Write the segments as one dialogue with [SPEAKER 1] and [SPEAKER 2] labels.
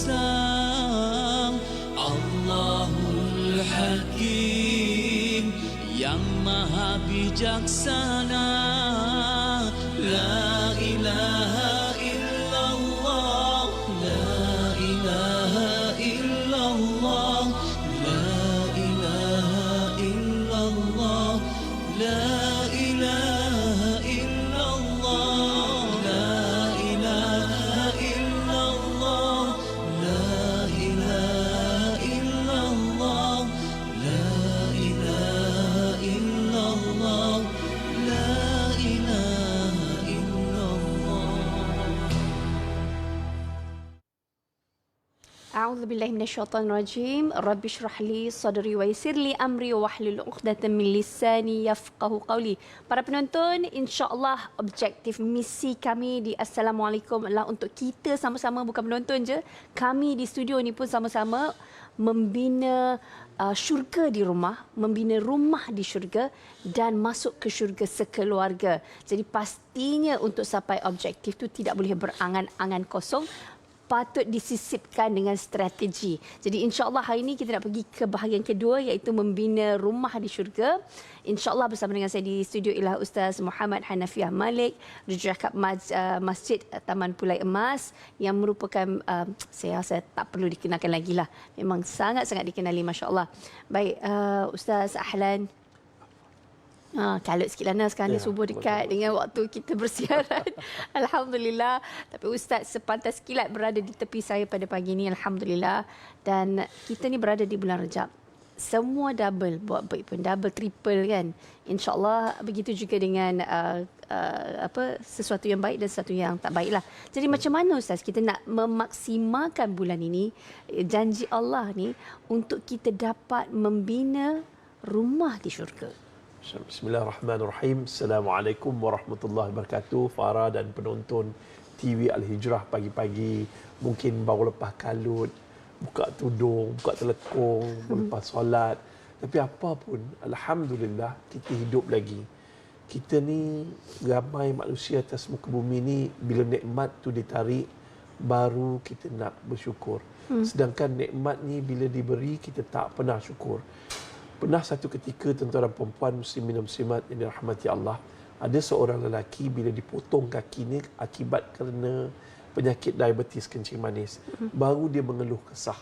[SPEAKER 1] sang Allahul Hakim yang maha bijaksana. La ilaha illallah, la ilaha illallah, la ilaha illallah, la ilaha illallah, la ilaha illallah, la ilaha illallah, la ilaha illallah, la ilaha illallah.
[SPEAKER 2] A'udzubillahi minasyaitonirrajim. Rabbi shrah li sadri wa yassir li amri wahlul 'uqdatam min lisani yafqahu qawli. Para penonton, insya-Allah objektif misi kami di Assalamualaikum adalah untuk kita sama-sama, bukan penonton je. Kami di studio ni pun sama-sama membina syurga di rumah, membina rumah di syurga dan masuk ke syurga sekeluarga. Jadi pastinya untuk sampai objektif tu tidak boleh berangan-angan kosong, patut disisipkan dengan strategi. Jadi insya-Allah hari ini kita nak pergi ke bahagian kedua, iaitu membina rumah di syurga. Insya-Allah bersama dengan saya di studio ialah Ustaz Muhammad Hanafiah Malik, Rujak Masjid Taman Pulai Emas, yang merupakan saya rasa tak perlu dikenalkan lagi lah. Memang sangat-sangat dikenali, masya-Allah. Baik, Ustaz, ahlan. Kalut sikit lah sekarang ni subuh dekat dengan waktu kita bersiaran. Alhamdulillah. Tapi Ustaz sepantas kilat berada di tepi saya pada pagi ini, alhamdulillah. Dan kita ni berada di bulan Rejab. Semua double, buat baik pun double, triple kan. InsyaAllah begitu juga dengan sesuatu yang baik dan sesuatu yang tak baik lah. Jadi macam mana Ustaz kita nak memaksimalkan bulan ini, janji Allah ni, untuk kita dapat membina rumah di syurga?
[SPEAKER 3] Bismillahirrahmanirrahim. Assalamualaikum warahmatullahi wabarakatuh. Farah dan penonton TV Al-Hijrah pagi-pagi mungkin baru lepas kalut, buka tudung, buka telekung, lepas solat. Tapi apa pun, alhamdulillah kita hidup lagi. Kita ni ramai manusia atas muka bumi ni, bila nikmat tu ditarik baru kita nak bersyukur. Sedangkan nikmat ni bila diberi kita tak pernah syukur. Pernah satu ketika tuan-tuan dan puan muslimin dan muslimat yang dirahmati Allah, ada seorang lelaki bila dipotong kakinya akibat kerana penyakit diabetes kencing manis, baru dia mengeluh kesah.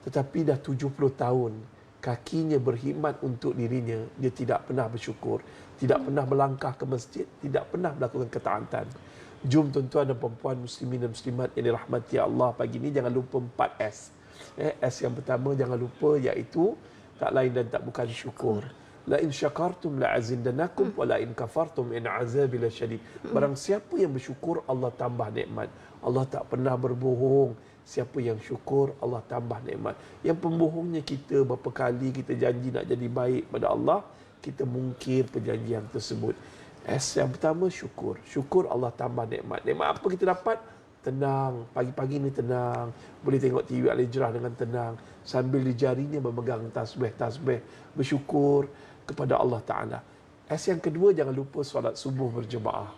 [SPEAKER 3] Tetapi dah 70 tahun kakinya berkhidmat untuk dirinya, dia tidak pernah bersyukur, tidak pernah melangkah ke masjid, tidak pernah melakukan ketaatan. Jom tuan-tuan dan puan muslimin dan muslimat yang dirahmati Allah, pagi ini jangan lupa 4S. S yang pertama jangan lupa, iaitu tak lain dan tak bukan syukur. La in syakartum la azindanakum wa la in kafartum in azabi lasyadid. Barang siapa yang bersyukur, Allah tambah nikmat. Allah tak pernah berbohong. Siapa yang syukur, Allah tambah nikmat. Yang pembohongnya kita, berapa kali kita janji nak jadi baik pada Allah, kita mungkir perjanjian tersebut. S yang pertama syukur. Syukur Allah tambah nikmat. Nikmat apa kita dapat? Tenang, pagi-pagi ni tenang, boleh tengok TV Al-Hijrah dengan tenang, sambil di jarinya memegang tasbih, bersyukur kepada Allah Ta'ala. S yang kedua, jangan lupa solat subuh berjemaah.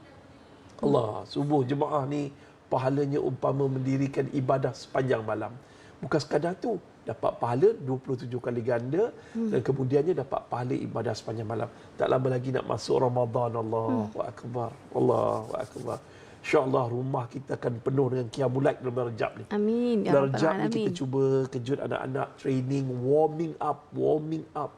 [SPEAKER 3] Allah, subuh jemaah ni pahalanya umpama mendirikan ibadah sepanjang malam. Bukan sekadar tu, dapat pahala 27 kali ganda, dan kemudiannya dapat pahala ibadah sepanjang malam. Tak lama lagi nak masuk Ramadan. Allahu Akbar, Allahu Akbar. InsyaAllah rumah kita akan penuh dengan qiyamul lail dalam Rejab ni.
[SPEAKER 2] Amin.
[SPEAKER 3] Dalam Rejab ni kita cuba kejut anak-anak, training, warming up.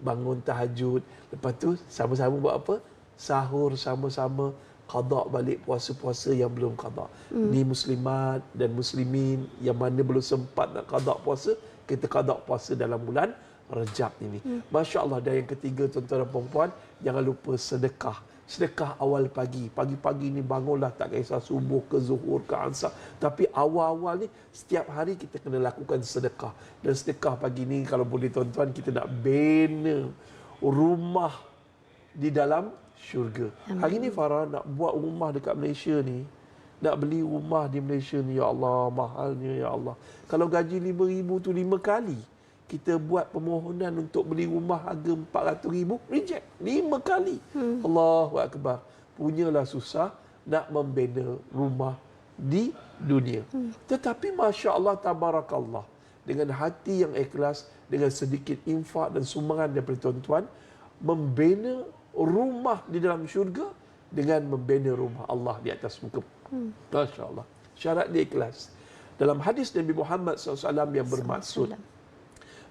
[SPEAKER 3] Bangun tahajud. Lepas tu sama-sama buat apa? Sahur sama-sama, qada balik puasa-puasa yang belum qada. Ni muslimat dan muslimin yang mana belum sempat nak qada puasa, kita qada puasa dalam bulan Rejab ini. Masya-Allah. Dan yang ketiga, tuan-tuan dan puan-puan, jangan lupa sedekah. Sedekah awal pagi. Pagi-pagi ni bangunlah, tak kisah subuh ke zuhur ke asar. Tapi awal-awal ni setiap hari kita kena lakukan sedekah. Dan sedekah pagi ni kalau boleh tuan-tuan, kita nak bina rumah di dalam syurga. Hari ni Farah nak buat rumah dekat Malaysia ni. Nak beli rumah di Malaysia ni, ya Allah, mahalnya ya Allah. Kalau gaji 5,000 tu 5 kali. Kita buat permohonan untuk beli rumah harga 400,000, reject 5 kali. Allahu Akbar. Punyalah susah nak membina rumah di dunia. Tetapi Masya Allah, Tabarakallah, dengan hati yang ikhlas, dengan sedikit infak dan sumbangan daripada tuan-tuan, membina rumah di dalam syurga dengan membina rumah Allah di atas muka. Masya Allah. Syarat dia ikhlas. Dalam hadis Nabi Muhammad SAW yang bermaksud,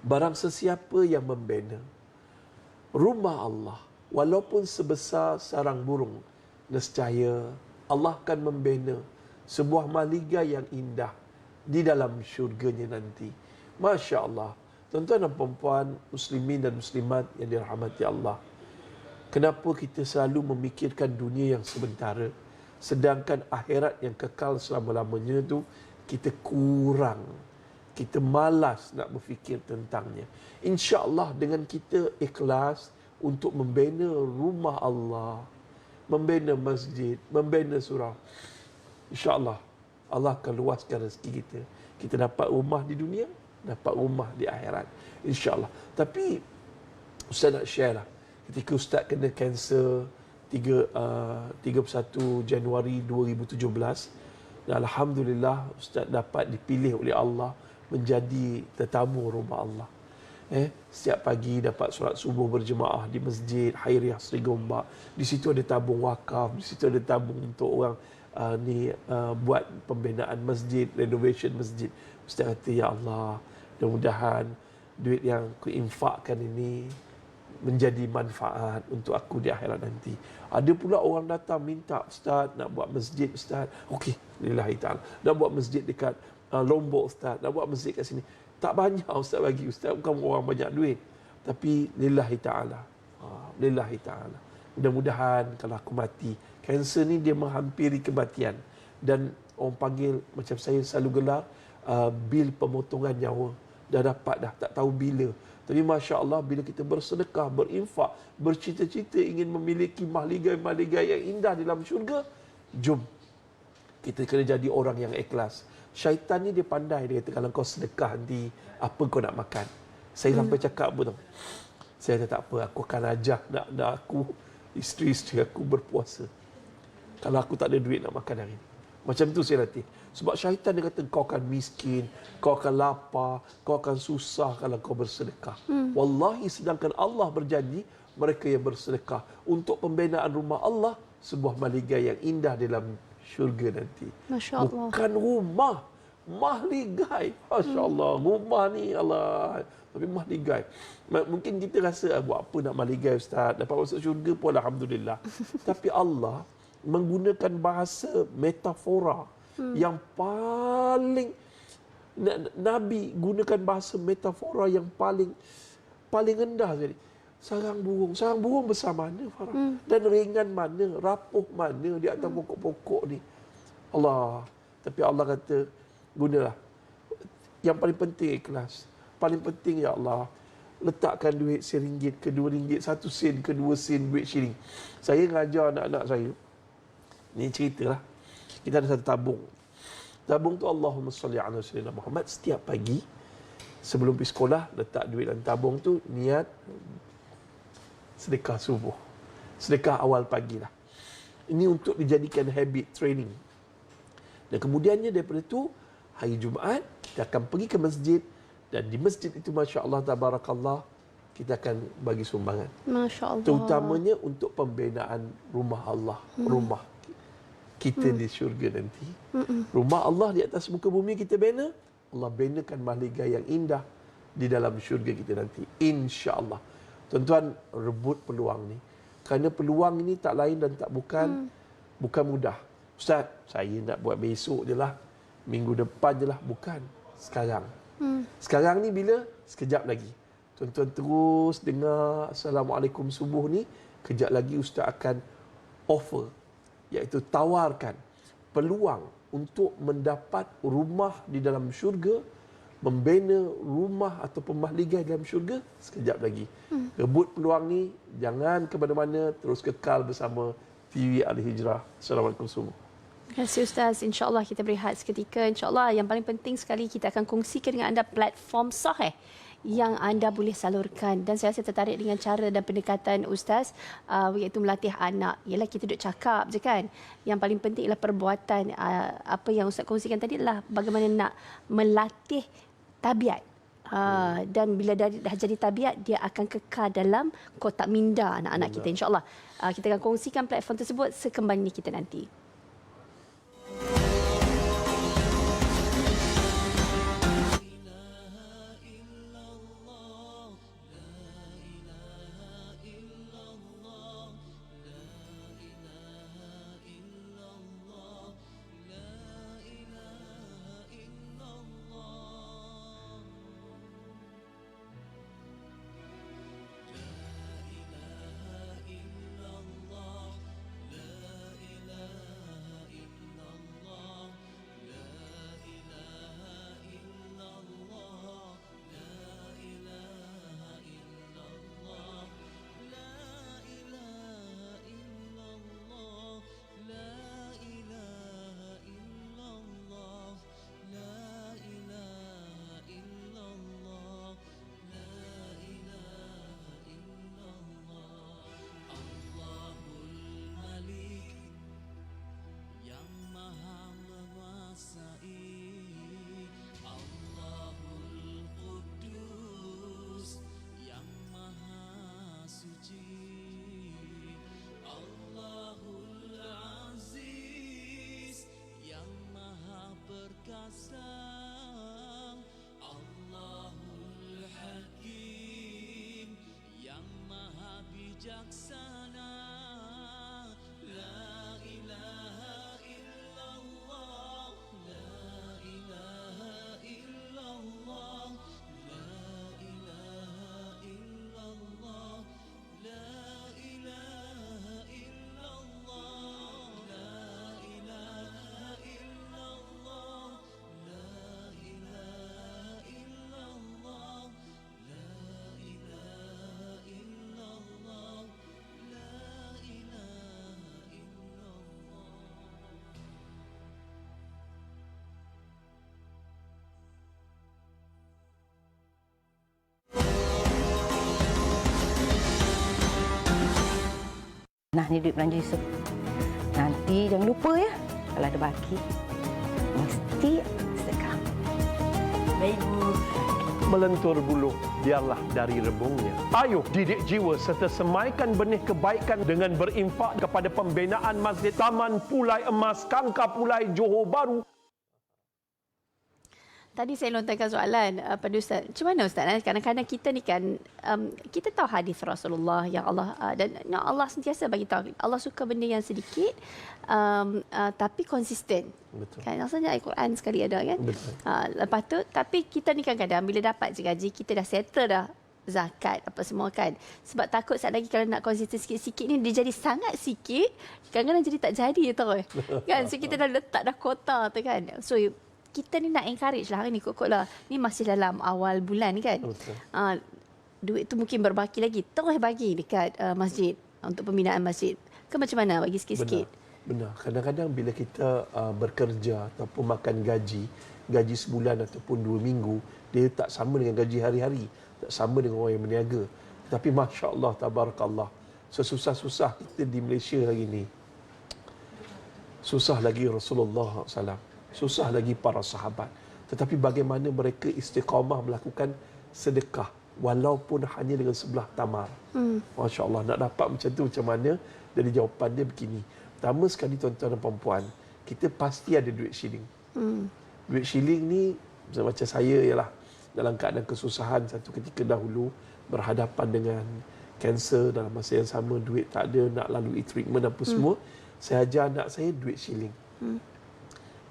[SPEAKER 3] barang sesiapa yang membina rumah Allah, walaupun sebesar sarang burung, nescaya Allah akan membina sebuah mahligai yang indah di dalam syurganya nanti. Masya Allah. Tuan-tuan dan puan-puan, muslimin dan muslimat yang dirahmati Allah. Kenapa kita selalu memikirkan dunia yang sementara, sedangkan akhirat yang kekal selama-lamanya itu kita kurang, kita malas nak berfikir tentangnya. InsyaAllah dengan kita ikhlas untuk membina rumah Allah, membina masjid, membina surau, InsyaAllah Allah akan luaskan rezeki kita. Kita dapat rumah di dunia, dapat rumah di akhirat, InsyaAllah. Tapi Ustaz nak share lah, ketika Ustaz kena kanser 31 Januari 2017, dan Alhamdulillah Ustaz dapat dipilih oleh Allah menjadi tetamu rumah Allah. Setiap pagi dapat solat subuh berjemaah di Masjid Hairiah Seri Gombak. Di situ ada tabung wakaf, di situ ada tabung untuk orang buat pembinaan masjid, renovation masjid. Ustaz kata, ya Allah, mudah-mudahan duit yang aku infakkan ini menjadi manfaat untuk aku di akhirat nanti. Ada pula orang datang minta, Ustaz nak buat masjid Ustaz. Okey, lillahi ta'ala. Nak buat masjid dekat Lombok Ustaz, nak buat masjid kat sini. Tak banyak Ustaz bagi. Ustaz bukan orang banyak duit, tapi lillahi ta'ala. Lillahi ta'ala. Mudah-mudahan kalau aku mati, kanser ni dia menghampiri kematian, dan orang panggil, macam saya selalu gelar, bil pemotongan nyawa. Dah dapat dah, tak tahu bila. Tapi Masya Allah, bila kita bersedekah, berinfak, bercita-cita ingin memiliki mahligai-mahligai yang indah di dalam syurga, jom kita kena jadi orang yang ikhlas. Syaitan ni dia pandai, dia kata kalau kau sedekah nanti, apa kau nak makan? Saya sampai cakap apa tau? Saya kata tak apa, aku akan ajar nak aku, isteri-isteri aku berpuasa kalau aku tak ada duit nak makan hari ni. Macam tu saya latih. Sebab syaitan dia kata kau akan miskin, kau akan lapar, kau akan susah kalau kau bersedekah. Wallahi, sedangkan Allah berjanji mereka yang bersedekah untuk pembinaan rumah Allah, sebuah mahligai yang indah dalam syurga nanti.
[SPEAKER 2] Masya Allah.
[SPEAKER 3] Bukan rumah, mahligai. Masya Allah, rumah ni Allah, tapi mahligai. Mungkin kita rasa buat apa nak mahligai Ustaz, dapat masuk syurga pun Alhamdulillah. Tapi Allah menggunakan bahasa metafora yang paling, Nabi gunakan bahasa metafora yang paling rendah sekali. Sarang burung besar mana Farah? Dan ringan mana, rapuh mana di atas pokok-pokok ni. Allah. Tapi Allah kata, gunalah. Yang paling penting ikhlas. Paling penting, ya Allah, letakkan duit RM1 ke RM2, 1 sen ke 2 sen duit shilling. Saya ngajar anak-anak saya, ni ceritalah, kita ada satu tabung. Tabung tu Allahumma salli ala sayyidina Muhammad. Setiap pagi sebelum pergi sekolah, letak duit dalam tabung tu, niat sedekah subuh, sedekah awal pagi lah. Ini untuk dijadikan habit training. Dan kemudiannya daripada tu, hari Jumaat kita akan pergi ke masjid, dan di masjid itu Masya Allah, Tabarakallah, kita akan bagi sumbangan.
[SPEAKER 2] Masya Allah.
[SPEAKER 3] Terutamanya untuk pembinaan rumah Allah, rumah kita di syurga nanti. Rumah Allah di atas muka bumi kita bina, Allah binakan mahligai yang indah di dalam syurga kita nanti, insya-Allah. Tuan-tuan, rebut peluang ni, kerana peluang ini tak lain dan tak bukan mudah. Ustaz, saya nak buat besok je lah, minggu depan je lah. Bukan, sekarang. Sekarang ni bila? Sekejap lagi. Tuan-tuan terus dengar Assalamualaikum subuh ni, kejap lagi Ustaz akan offer, iaitu tawarkan peluang untuk mendapat rumah di dalam syurga, membina rumah atau mahligai dalam syurga sekejap lagi. Rebut peluang ni, jangan ke mana-mana, terus kekal bersama TV Al-Hijrah. Assalamualaikum semua.
[SPEAKER 2] Terima kasih Ustaz. InsyaAllah kita berehat seketika. InsyaAllah yang paling penting sekali kita akan kongsikan dengan anda platform Sahih yang anda boleh salurkan. Dan saya rasa tertarik dengan cara dan pendekatan Ustaz iaitu melatih anak. Ialah kita duduk cakap je kan. Yang paling penting ialah perbuatan. Apa yang Ustaz kongsikan tadi adalah bagaimana nak melatih tabiat. Dan bila dah jadi tabiat, dia akan kekal dalam kotak minda anak-anak kita, insyaAllah. Kita akan kongsikan platform tersebut sekembali kita nanti.
[SPEAKER 4] Nah, ni duit belanja Yusuf. Nanti jangan lupa ya, kalau ada baki, mesti sedekah. Baik, Bu.
[SPEAKER 3] Melentur bulu, biarlah dari rebungnya. Ayo didik jiwa serta semaikan benih kebaikan dengan berinfak kepada pembinaan Masjid Taman Pulai Emas Kangkar Pulai Johor Bahru.
[SPEAKER 2] Tadi saya lontarkan soalan pada Ustaz. Macam mana Ustaz? Kadang-kadang kita ni kan, kita tahu hadis Rasulullah yang Allah, dan Allah sentiasa bagi tahu. Allah suka benda yang sedikit, tapi konsisten.
[SPEAKER 3] Betul.
[SPEAKER 2] Kan, rasanya Al-Quran sekali ada kan?
[SPEAKER 3] Betul.
[SPEAKER 2] Lepas tu, tapi kita ni kadang-kadang bila dapat je gaji, kita dah settle dah zakat apa semua kan. Sebab takut saat lagi kalau nak konsisten sikit-sikit ni, dia jadi sangat sikit, kadang-kadang jadi tak jadi tau. Kan? So kita dah letak dah kota tu kan. So kita ni nak encourage lah hari ni, kot-kot lah. Ni masih dalam awal bulan ni kan. Duit tu mungkin berbaki lagi. Terus bagi dekat masjid untuk pembinaan masjid. Ke macam mana? Bagi sikit-sikit.
[SPEAKER 3] Benar. Kadang-kadang bila kita bekerja ataupun makan gaji sebulan ataupun 2 minggu, dia tak sama dengan gaji hari-hari. Tak sama dengan orang yang berniaga. Tapi Masya Allah, Tabarakallah. Sesusah-susah kita di Malaysia hari ini. Susah lagi Rasulullah SAW. Susah lagi para sahabat. Tetapi bagaimana mereka istiqamah melakukan sedekah walaupun hanya dengan sebelah tamar. Masya Allah, nak dapat macam tu macam mana? Dari jawapan dia begini. Pertama sekali tuan-tuan dan puan-puan, kita pasti ada duit shilling. Duit shilling ni macam saya ialah dalam keadaan kesusahan satu ketika dahulu, berhadapan dengan kanser, dalam masa yang sama duit tak ada, nak lalui treatment apa semua. Saya ajar anak saya duit shilling.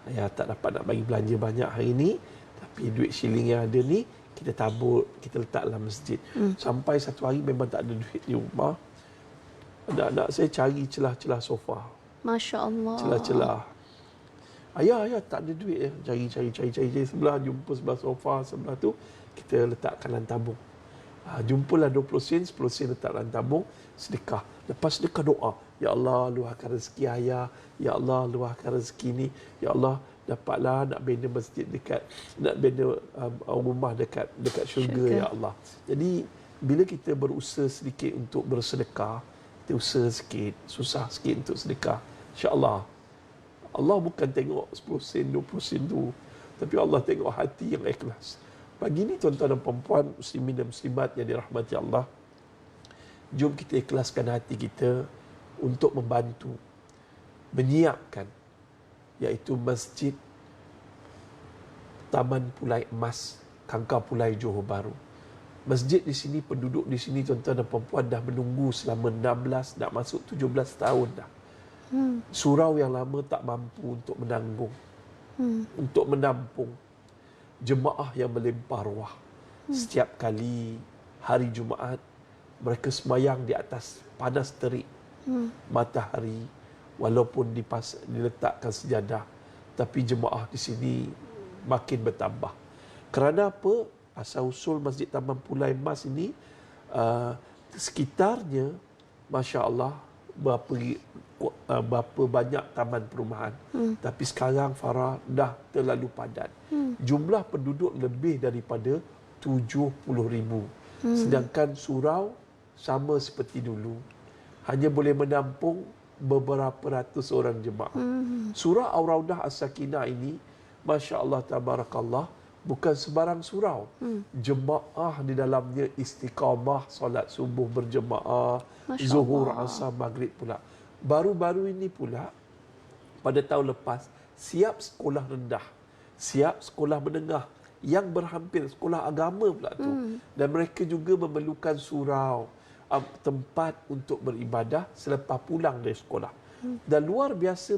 [SPEAKER 3] Ya, tak dapat nak bagi belanja banyak hari ni, tapi duit shilling yang ada ni kita tabur, kita letak dalam masjid. Sampai satu hari memang tak ada duit di rumah. Anak-anak saya cari celah-celah sofa.
[SPEAKER 2] Masya Allah.
[SPEAKER 3] Celah-celah. Ayah, tak ada duit ya. Cari sebelah, jumpa sebelah sofa, sebelah tu kita letakkan dalam tabung. Jumpalah 20 sen, 10 sen letak dalam tabung, sedekah. Lepas sedekah doa, ya Allah luahkan rezeki ayah, ya Allah luahkan rezeki ni, ya Allah dapatlah nak bina masjid dekat, nak bina rumah dekat syurga ya Allah. Jadi bila kita berusaha sedikit untuk bersedekah, kita usaha sikit, susah sikit untuk sedekah, insya-Allah Allah bukan tengok 10 sen, 20 sen tu, tapi Allah tengok hati yang ikhlas. Pagi ni tuan-tuan dan puan-puan, muslimin dan muslimat yang dirahmati Allah, jom kita ikhlaskan hati kita untuk membantu menyiapkan iaitu Masjid Taman Pulai Emas Kangkar Pulai Johor Bahru. Masjid di sini, penduduk di sini tuan-tuan dan puan-puan dah menunggu selama 16 nak masuk 17 tahun dah. Surau yang lama tak mampu untuk menanggung, untuk menampung jemaah yang melimpah ruah. Setiap kali hari Jumaat mereka semayang di atas panas terik matahari, walaupun diletakkan sejadah, tapi jemaah di sini makin bertambah. Kerana apa? Asal usul Masjid Taman Pulai Emas ini, sekitarnya, Masya Allah, berapa banyak taman perumahan. Tapi sekarang Farah dah terlalu padat. Jumlah penduduk lebih daripada 70,000. Sedangkan surau sama seperti dulu, hanya boleh menampung beberapa ratus orang jemaah. Surau Ar-Raudah As-Sakinah ini, Masya Allah, Tabarakallah, bukan sebarang surau. Jemaah di dalamnya istiqamah, solat subuh berjemaah, zuhur, asar, maghrib pula. Baru-baru ini pula, pada tahun lepas, siap sekolah rendah, siap sekolah menengah, yang berhampir sekolah agama pula tu. Dan mereka juga memerlukan surau, tempat untuk beribadah selepas pulang dari sekolah. Dan luar biasa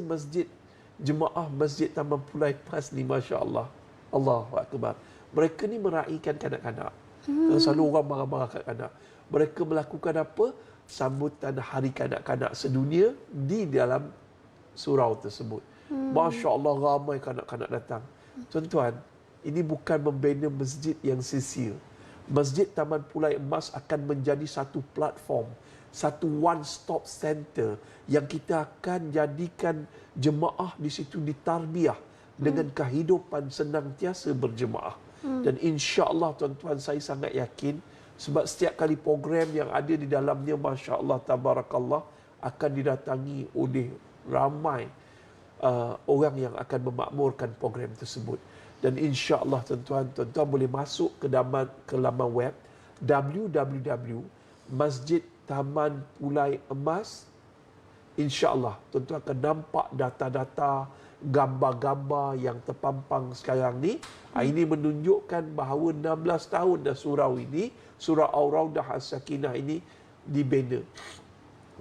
[SPEAKER 3] jemaah Masjid Taman Pulai Emas ni, Masya Allah, Allahu Akbar. Mereka ni meraihkan kanak-kanak. Selalu orang marah-marah kanak-kanak. Mereka melakukan apa? Sambutan hari kanak-kanak sedunia di dalam surau tersebut. Masya Allah, ramai kanak-kanak datang. Tuan-tuan, ini bukan membina masjid yang sia-sia. Masjid Taman Pulai Emas akan menjadi satu platform, satu one-stop center yang kita akan jadikan jemaah di situ ditarbiyah dengan kehidupan senantiasa berjemaah. Dan insya-Allah tuan-tuan, saya sangat yakin sebab setiap kali program yang ada di dalamnya, Masya Allah, Tabarakallah, akan didatangi oleh ramai orang yang akan memakmurkan program tersebut. Dan insya-Allah tuan-tuan boleh masuk ke laman web www.masjidtamanpulai.emas. Insya-Allah tuan-tuan akan nampak data-data, gambar-gambar yang terpampang sekarang ni. Ini menunjukkan bahawa 16 tahun dah surau ini, surau Ar-Raudah As-Sakinah ini dibina.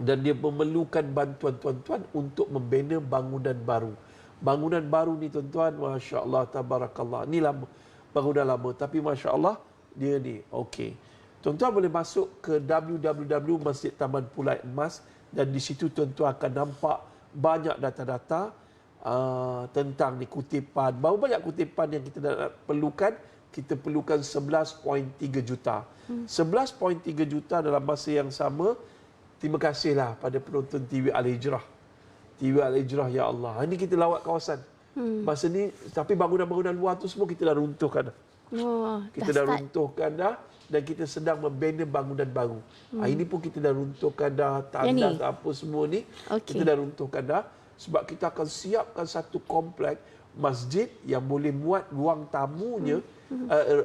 [SPEAKER 3] Dan dia memerlukan bantuan tuan-tuan untuk membina bangunan baru. Bangunan baru ni tuan-tuan, Masya Allah, Tabarakallah. Ni lama, bangunan lama, tapi Masya Allah, dia ni, okey. Tuan-tuan boleh masuk ke www.Masjid Taman Pulai Emas, dan di situ tuan-tuan akan nampak banyak data-data tentang ni kutipan. Berapa banyak kutipan yang kita perlukan? Kita perlukan 11.3 juta. 11.3 juta dalam masa yang sama. Terima kasihlah pada penonton TV Al-Hijrah. TV Al-Hijrah, ya Allah. Ini kita lawat kawasan. Masa ni, tapi bangunan-bangunan luar tu semua kita dah runtuhkan dah. Kita dah runtuhkan dah, dan kita sedang membina bangunan baru. Ini pun kita dah runtuhkan dah, tandas apa semua ni. Kita dah runtuhkan dah. Sebab kita akan siapkan satu komplek masjid yang boleh muat ruang tamunya,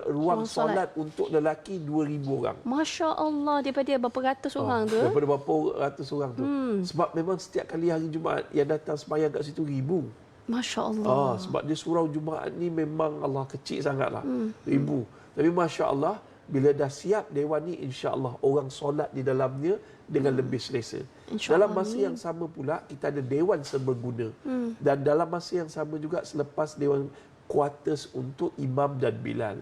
[SPEAKER 3] ruang solat untuk lelaki 2,000 orang.
[SPEAKER 2] Masya Allah, daripada berapa ratus orang tu?
[SPEAKER 3] Daripada berapa ratus orang tu. Sebab memang setiap kali hari Jumaat yang datang sembahyang kat situ 1,000.
[SPEAKER 2] Masya Allah.
[SPEAKER 3] Sebab dia surau Jumaat ni memang Allah kecil sangatlah. 1,000. Tapi Masya Allah, bila dah siap dewan ni, insya-Allah orang solat di dalamnya dengan lebih selesa. Dalam masa yang sama pula, kita ada dewan serbaguna. Dan dalam masa yang sama juga, selepas dewan, quarters untuk imam dan bilal.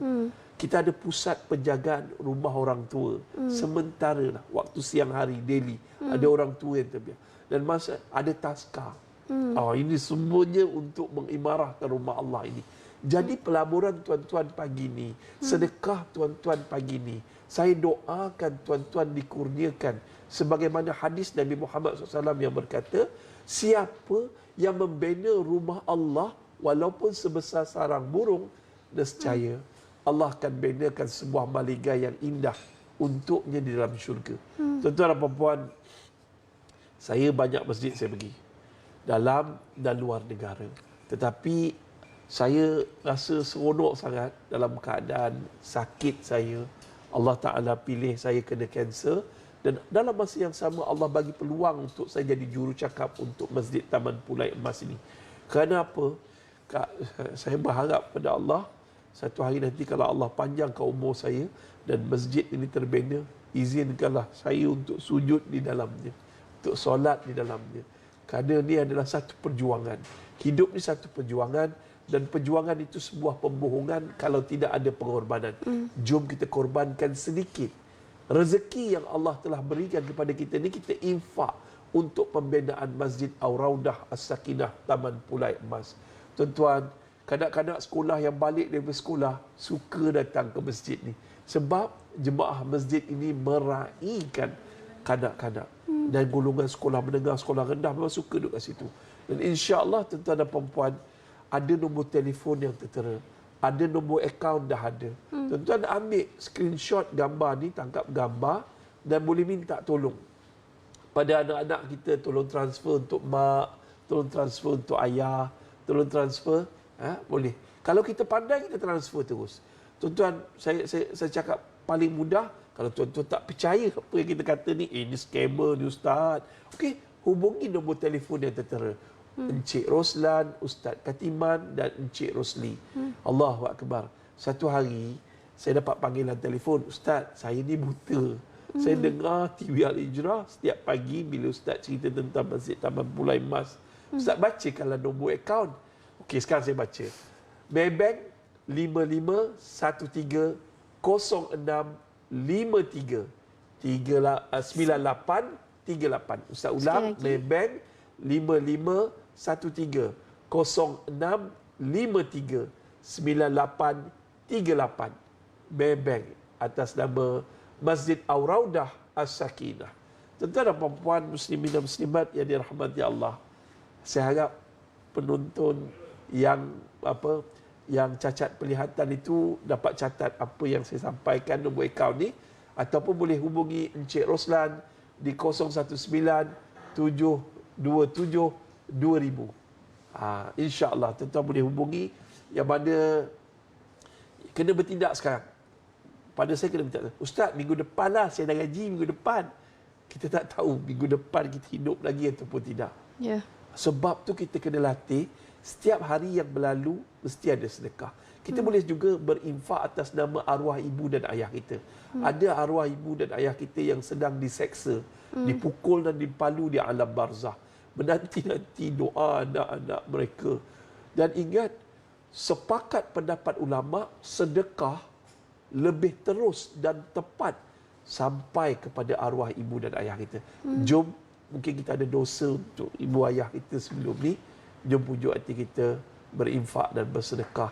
[SPEAKER 3] Kita ada pusat penjagaan rumah orang tua. Sementara lah, waktu siang hari, daily, ada orang tua yang terbiar. Dan masa ada taskar. Ini semuanya untuk mengimarahkan rumah Allah ini. Jadi pelaburan tuan-tuan pagi ni, sedekah tuan-tuan pagi ni, saya doakan tuan-tuan dikurniakan sebagaimana hadis Nabi Muhammad SAW yang berkata, siapa yang membina rumah Allah walaupun sebesar sarang burung, nescaya Allah akan benakan sebuah maligai yang indah untuknya di dalam syurga. Tuan-tuan dan puan-puan, saya banyak masjid saya pergi, dalam dan luar negara. Tetapi saya rasa seronok sangat dalam keadaan sakit saya. Allah Ta'ala pilih saya kena kanser, dan dalam masa yang sama Allah bagi peluang untuk saya jadi jurucakap untuk Masjid Taman Pulai Emas ini. Kerana apa? Saya berharap pada Allah, satu hari nanti kalau Allah panjangkan umur saya dan masjid ini terbina, izinkanlah saya untuk sujud di dalamnya, untuk solat di dalamnya. Kerana ini adalah satu perjuangan. Hidup ni satu perjuangan, dan perjuangan itu sebuah pembohongan kalau tidak ada pengorbanan. Jom kita korbankan sedikit. Rezeki yang Allah telah berikan kepada kita ni, kita infak untuk pembinaan Masjid Ar-Raudah As-Sakinah Taman Pulai Emas. Tuan-tuan, kanak-kanak sekolah yang balik daripada sekolah suka datang ke masjid ni. Sebab jemaah masjid ini meraihkan kanak-kanak. Dan golongan sekolah menengah, sekolah rendah memang suka duduk kat situ. Dan insya-Allah tuan-tuan dan puan-puan, ada nombor telefon yang tertera, ada nombor akaun dah ada. Tuan-tuan ambil screenshot gambar ni, tangkap gambar dan boleh minta tolong pada anak-anak kita, tolong transfer untuk mak, tolong transfer untuk ayah, tolong transfer, boleh. Kalau kita pandai, kita transfer terus. Tuan-tuan, saya cakap paling mudah, kalau tuan-tuan tak percaya apa yang kita kata ni, ni scammer ni ustaz, okey, hubungi nombor telefon yang tertera. Encik Roslan, Ustaz Katiman dan Encik Rosli. Allahu Akbar. Satu hari saya dapat panggilan telefon, Ustaz, saya ni buta. Saya dengar TV Al-Hijrah setiap pagi bila Ustaz cerita tentang Masjid Taman Pulai Emas. Ustaz bacakanlah nombor akaun. Okey, sekarang saya baca. Maybank 55130653 9838. Ustaz ulang, Maybank 551306539838. Maybank atas nama Masjid Ar-Raudah As-Sakinah. Tuan-tuan dan puan-puan muslimin dan muslimat yang dirahmati Allah, saya harap penonton yang cacat penglihatan itu dapat catat apa yang saya sampaikan, nombor akaun ni, ataupun boleh hubungi Encik Roslan di 019-727-2000. InsyaAllah tuan-tuan boleh hubungi, yang mana kena bertindak sekarang. Pada saya kena bertindak. Ustaz, minggu depan lah saya dah gaji, minggu depan. Kita tak tahu minggu depan kita hidup lagi ataupun tidak. Sebab tu kita kena latih, setiap hari yang berlalu mesti ada sedekah. Kita boleh juga berinfak atas nama arwah ibu dan ayah kita. Ada arwah ibu dan ayah kita yang sedang diseksa, dipukul dan dipalu di alam barzah, menanti-nanti doa anak-anak mereka. Dan ingat, sepakat pendapat ulama, sedekah lebih terus dan tepat sampai kepada arwah ibu dan ayah kita. Jom, mungkin kita ada dosa untuk ibu ayah kita sebelum ni, jom pujuk hati kita berinfak dan bersedekah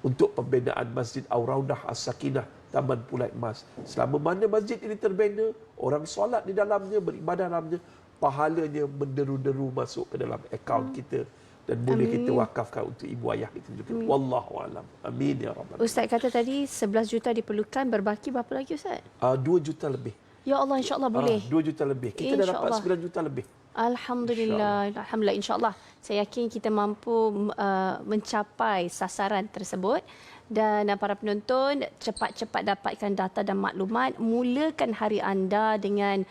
[SPEAKER 3] untuk pembinaan Masjid Ar-Raudah As-Sakinah Taman Pulai Emas. Selama mana masjid ini terbina, orang solat di dalamnya, beribadah dalamnya, pahalanya menderu-deru masuk ke dalam akaun kita, dan boleh kita wakafkan untuk ibu ayah kita juga. Wallahu alam. Amin ya rabbal alamin.
[SPEAKER 2] Ustaz kata tadi 11 juta diperlukan, berbaki berapa lagi Ustaz?
[SPEAKER 3] 2 juta lebih.
[SPEAKER 2] Ya Allah, insya-Allah boleh.
[SPEAKER 3] 2 juta lebih. Kita dah dapat 9 juta lebih.
[SPEAKER 2] Alhamdulillah, alhamdulillah, insya-Allah. Saya yakin kita mampu mencapai sasaran tersebut. Dan para penonton, cepat-cepat dapatkan data dan maklumat. Mulakan hari anda dengan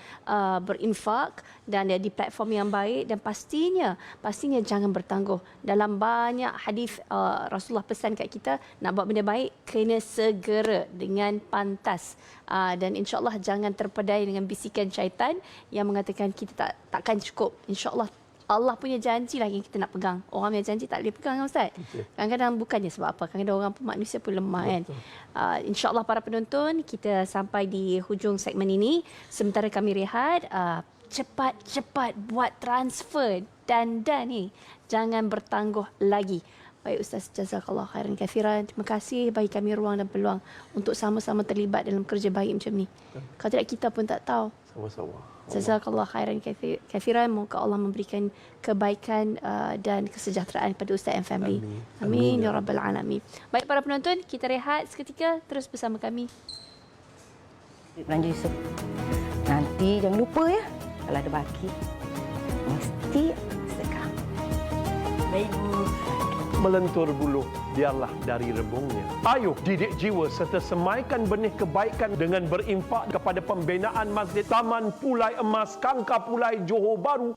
[SPEAKER 2] berinfak dan di platform yang baik, dan pastinya jangan bertangguh. Dalam banyak hadis Rasulullah pesan kat kita, nak buat benda baik kena segera dengan pantas. Dan insya-Allah jangan terpedaya dengan bisikan syaitan yang mengatakan kita takkan cukup. Insya-Allah Allah punya janji lah yang kita nak pegang. Orang yang janji tak boleh pegang kan Ustaz? Kadang-kadang bukannya sebab apa. Kadang-kadang orang pun, manusia pun lemah kan. InsyaAllah para penonton, kita sampai di hujung segmen ini. Sementara kami rehat, cepat-cepat buat transfer dan ni. Jangan bertangguh lagi. Baik Ustaz, jazakallah khairan kathiran. Terima kasih bagi kami ruang dan peluang untuk sama-sama terlibat dalam kerja baik macam ni. Kalau tidak, kita pun tak tahu.
[SPEAKER 3] Sama-sama.
[SPEAKER 2] Jazakallah khairan kathiran. Moga Allah memberikan kebaikan dan kesejahteraan pada Ustaz and family. Amin ya rabbal alamin. Baik para penonton, kita rehat seketika, terus bersama kami.
[SPEAKER 4] Belanja Yusuf. Nanti jangan lupa ya, kalau ada baki, mesti sedekah. Baik, Bu.
[SPEAKER 3] Melentur bulu, biarlah dari rebungnya. Ayuh didik jiwa serta semaikan benih kebaikan dengan berinfak kepada pembinaan Masjid Taman Pulai Emas Kangkar Pulai Johor Bahru.